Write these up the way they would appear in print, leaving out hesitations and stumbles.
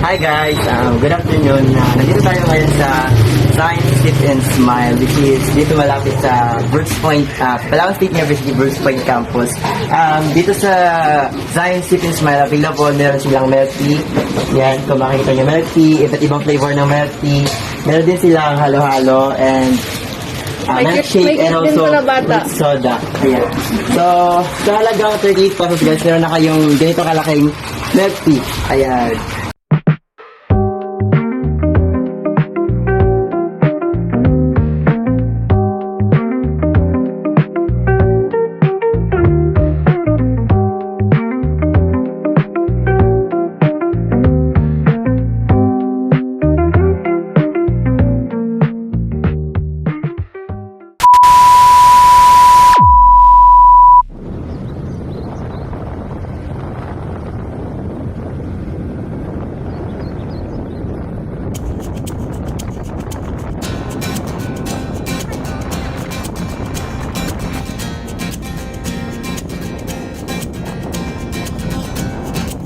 Hi guys, good afternoon. Nandito tayo ngayon sa Zion Sip and Smile, which is dito malapit sa Brooks Point, Palawan State University Brooks Point Campus. Dito sa Zion Sip and Smile, available meron silang milk tea. Yan, kung makikita nyo milk tea, iba't ibang flavor ng milk tea. Meron din silang halo-halo and milkshake and also fruit soda. Ayan. So, sa halagang 38 pesos guys, meron na kayong ganito kalaking milk tea. Ayan.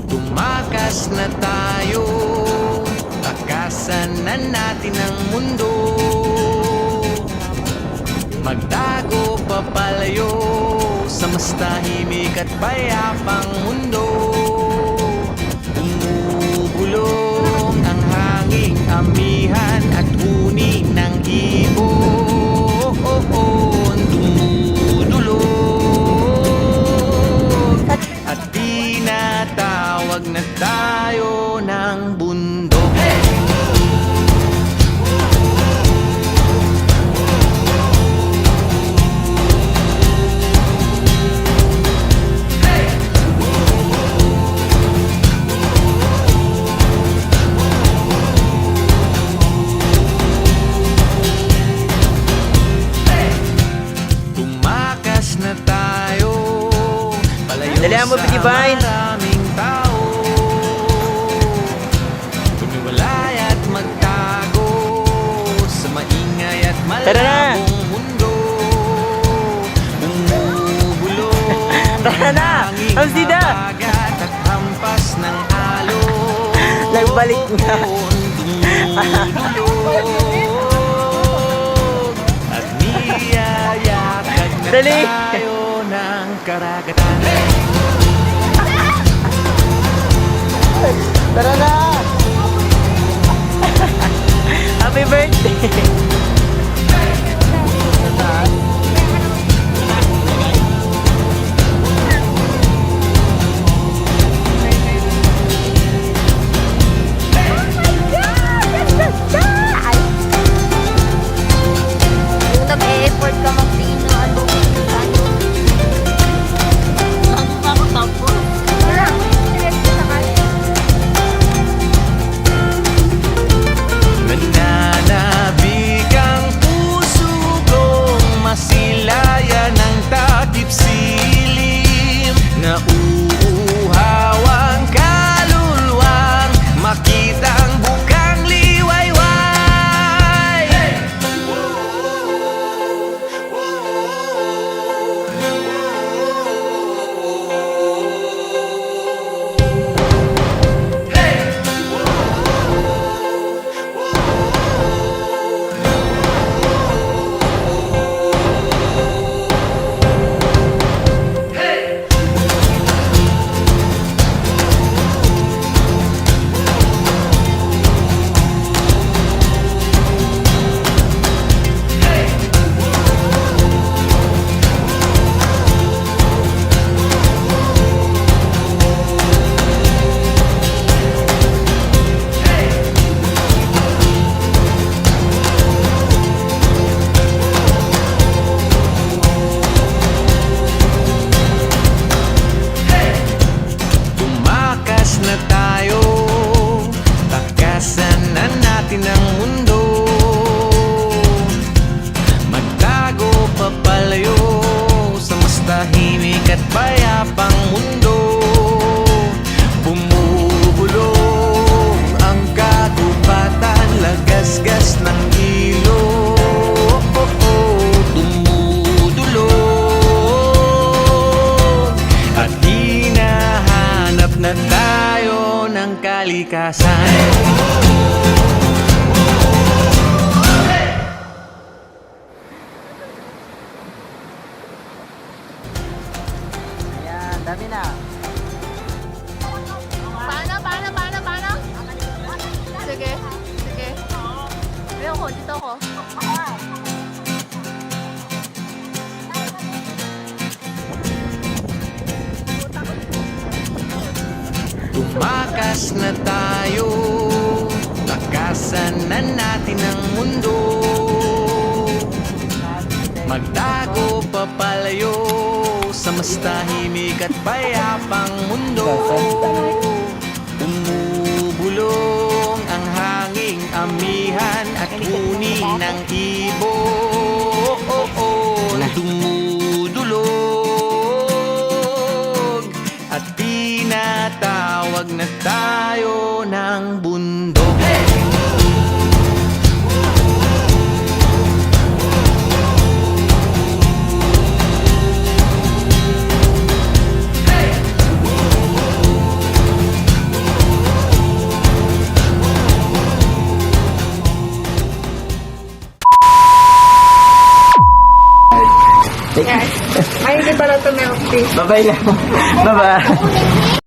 Tumakas na tayo, takasan na natin ang mundo. Magtago papalayo sa mas tahimik at payapang mundo. Umubulong ang hanging amihan at huni ng ibon. Dumudulog at tinatawag na tayo ng bundok. Tumakas na tayo, palayo Dalihan mo, sa Petit Vine. maraming tao. Tumiwalay at magtago sa maingay at Tara na! malabong mundo. Bumubulong Tara na! ang hanging Ang sida! habagat at hampas ng alon. Nagbalik na. Dumudulog at niyayakag na Dali! tayo ng karagatan. Tara na! Happy birthday! Yung nag-e-effort ka mag-pino, ano, ano. Ano pa ako tapos? Wala, direct sa kanya. Nananabik ang puso kong masilayan ng takip silim. Nauuhaw ang kaluluwang makita ang bukang liwayway. Tumakas na tayo, takasan na natin ang mundo. Magtago papalayo sa mas tahimik at payapang mundo. Bumubulong ang kagubatan, lagasgas ng ilog. Dumudulog at hinahanap na tayo ng kalikasan. Sabi na. Paano? Sige. Ayoko, dito ako. Tumakas na tayo, takasan na natin ang mundo. Magtago papalayo sa mas tahimik at payapang mundo. Umubulong ang hanging amihan at kuning ng ibo. Dumudulog at tinatawag na tayo ng bundok. Ay, hindi pala ito meron. Bye-bye na. Bye-bye.